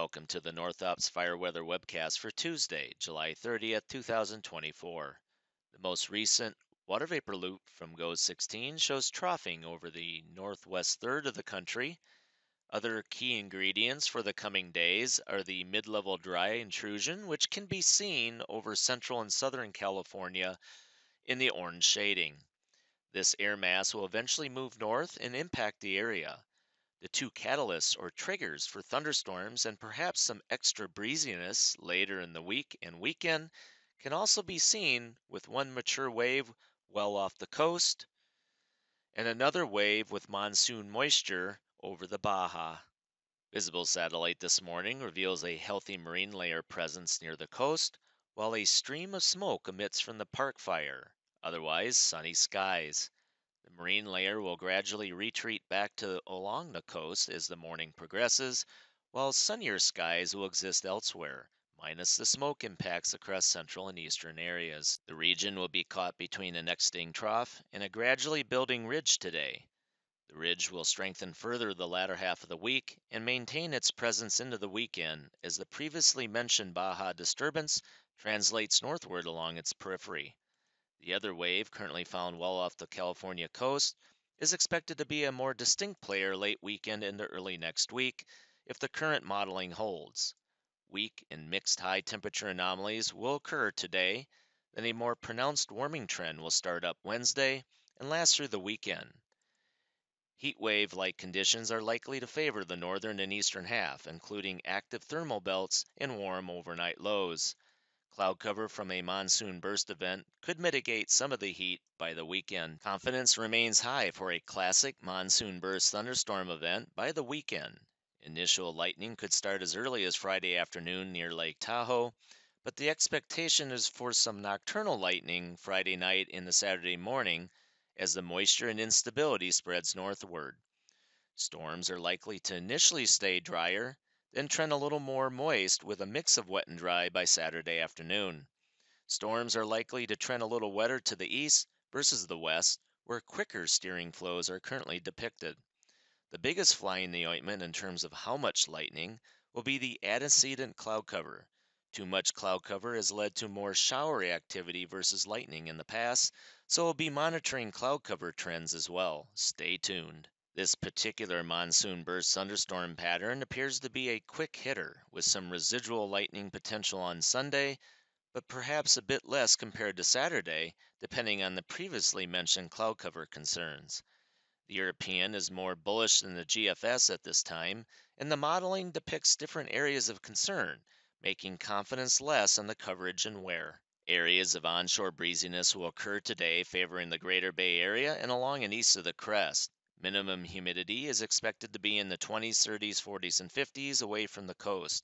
Welcome to the NorthOps Fire Weather Webcast for Tuesday, July 30th, 2024. The most recent water vapor loop from GOES 16 shows troughing over the northwest third of the country. Other key ingredients for the coming days are the mid level dry intrusion, which can be seen over central and southern California in the orange shading. This air mass will eventually move north and impact the area. The two catalysts or triggers for thunderstorms and perhaps some extra breeziness later in the week and weekend can also be seen with one mature wave well off the coast and another wave with monsoon moisture over the Baja. Visible satellite this morning reveals a healthy marine layer presence near the coast, while a stream of smoke emits from the park fire, otherwise sunny skies. The marine layer will gradually retreat back to along the coast as the morning progresses, while sunnier skies will exist elsewhere, minus the smoke impacts across central and eastern areas. The region will be caught between an exiting trough and a gradually building ridge today. The ridge will strengthen further the latter half of the week and maintain its presence into the weekend as the previously mentioned Baja disturbance translates northward along its periphery. The other wave, currently found well off the California coast, is expected to be a more distinct player late weekend into early next week if the current modeling holds. Weak and mixed high temperature anomalies will occur today, then a more pronounced warming trend will start up Wednesday and last through the weekend. Heat wave like conditions are likely to favor the northern and eastern half, including active thermal belts and warm overnight lows. Cloud cover from a monsoon burst event could mitigate some of the heat by the weekend. Confidence remains high for a classic monsoon burst thunderstorm event by the weekend. Initial lightning could start as early as Friday afternoon near Lake Tahoe, but the expectation is for some nocturnal lightning Friday night into Saturday morning as the moisture and instability spreads northward. Storms are likely to initially stay drier, then trend a little more moist with a mix of wet and dry by Saturday afternoon. Storms are likely to trend a little wetter to the east versus the west, where quicker steering flows are currently depicted. The biggest fly in the ointment in terms of how much lightning will be the antecedent cloud cover. Too much cloud cover has led to more showery activity versus lightning in the past, so we'll be monitoring cloud cover trends as well. Stay tuned. This particular monsoon burst thunderstorm pattern appears to be a quick hitter with some residual lightning potential on Sunday, but perhaps a bit less compared to Saturday, depending on the previously mentioned cloud cover concerns. The European is more bullish than the GFS at this time, and the modeling depicts different areas of concern, making confidence less on the coverage and wear. Areas of onshore breeziness will occur today, favoring the greater Bay Area and along and east of the crest. Minimum humidity is expected to be in the 20s, 30s, 40s, and 50s away from the coast.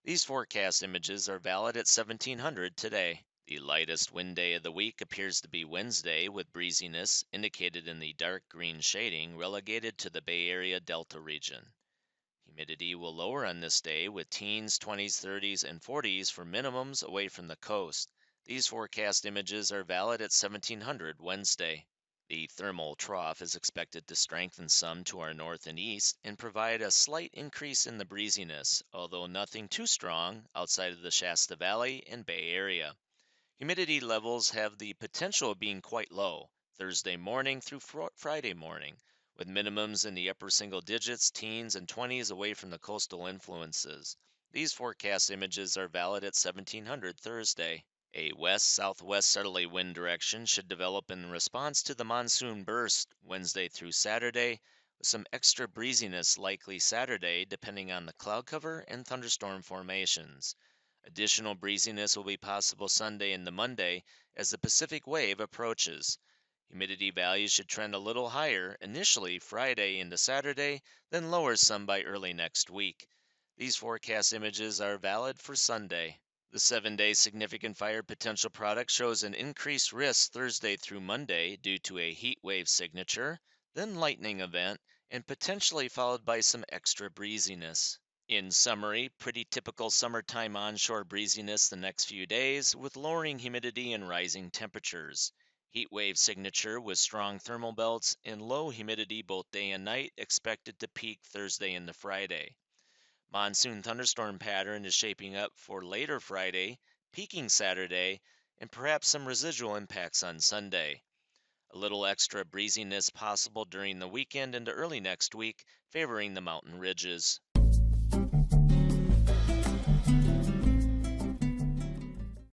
These forecast images are valid at 1700 today. The lightest wind day of the week appears to be Wednesday, with breeziness, indicated in the dark green shading, relegated to the Bay Area Delta region. Humidity will lower on this day, with teens, 20s, 30s, and 40s for minimums away from the coast. These forecast images are valid at 1700 Wednesday. The thermal trough is expected to strengthen some to our north and east and provide a slight increase in the breeziness, although nothing too strong outside of the Shasta Valley and Bay Area. Humidity levels have the potential of being quite low Thursday morning through Friday morning, with minimums in the upper single digits, teens, and 20s away from the coastal influences. These forecast images are valid at 1700 Thursday. A west-southwest southerly wind direction should develop in response to the monsoon burst Wednesday through Saturday, with some extra breeziness likely Saturday depending on the cloud cover and thunderstorm formations. Additional breeziness will be possible Sunday into Monday as the Pacific wave approaches. Humidity values should trend a little higher initially Friday into Saturday, then lower some by early next week. These forecast images are valid for Sunday. The 7-day significant fire potential product shows an increased risk Thursday through Monday due to a heat wave signature, then lightning event, and potentially followed by some extra breeziness. In summary, pretty typical summertime onshore breeziness the next few days, with lowering humidity and rising temperatures. Heat wave signature with strong thermal belts and low humidity both day and night expected to peak Thursday into Friday. Monsoon thunderstorm pattern is shaping up for later Friday, peaking Saturday, and perhaps some residual impacts on Sunday. A little extra breeziness possible during the weekend into early next week, favoring the mountain ridges.